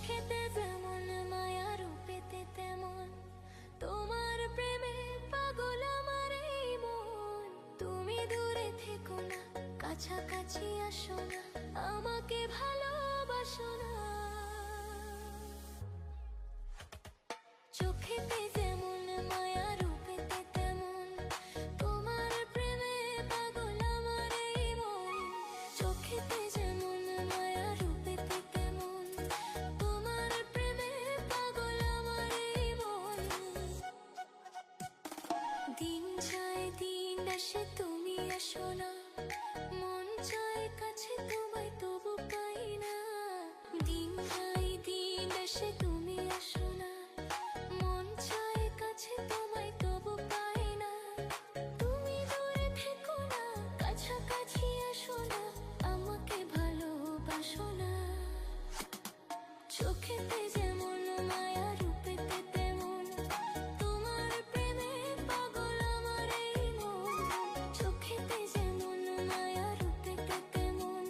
চোখেতে যেমন মায়া, রূপেতে তেমন তোমার প্রেমে পাগল আমার এই মন। তুমি দূরে থেকো না, কাছাকাছি আসো না, আমাকে ভালোবাসো না। চোখেতে যেমন মায়া, রূপেতে তেমন তোমার প্রেমে পাগল আমার এই মন। চোখেতে যেমন মায়া, রূপেতে তেমন তোমার প্রেমে পাগল আমার এই মন। দিন যায় দিন আসে, তুমি আসো না, মন চায় কাছে তোমায় তবু পাই না। দিন যায় দিন আসে, তুমি আসো না, মন চায় কাছে তোমায় তবু পাই না। তুমি দূরে থেকো না, কাছাকাছি আসো না, আমাকে ভালোবাসো না। চোখেতে যেমন মায়া, রূপেতে তেমন তোমার প্রেমে পাগল আমার এই মন। চোখেতে যেমন মায়া, রূপেতে তেমন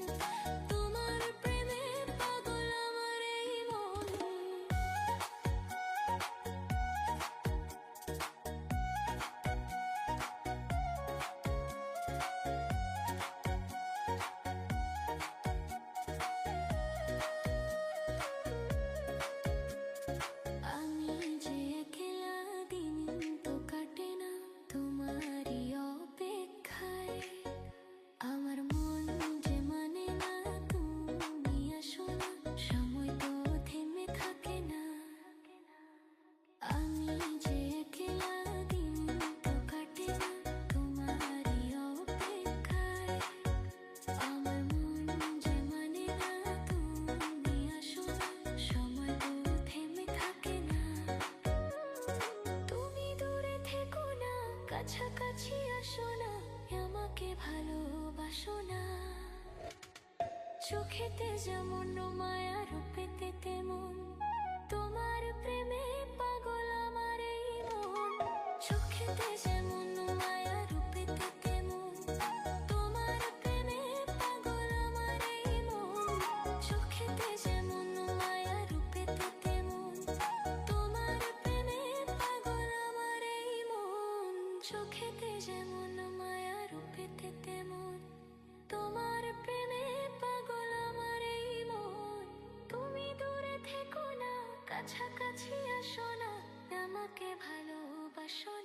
তোমার প্রেমে পাগল আমার এই মন। আমি যে একলা, দিন তো কাটে না তোমারই অপেক্ষায়। আমার মন যে মানে না, তুমি আসো না, সময় তো থেমে থাকে না। আমি যে একলা, দিন তো কাটে না তোমারই অপেক্ষায়। আমার মন যে মানে না, তুমি আসো না, সময় তো থেমে থাকে না। তুমি দূরে থেকো না, কাছাকাছি আসো না, আমাকে ভালোবাসো না। চোখেতে যেমন মায়া, রূপেতে তেমন তোমার প্রেমে পাগল আমার এই মন। চোখেতে যেমন মায়া, রূপেতে তেমন তোমার প্রেমে পাগল আমার এই মন। চোখেতে যেমন মায়া, রূপেতে তেমন তোমার প্রেমে পাগল আমার এই মন। চোখেতে যেমন মায়া, রূপেতে তেমন তোমার প্রেমে পাগল আমার এই মন। তুমি দূরে থেকো না, কাছাকাছি আসো না, আমাকে ভালোবাসো না।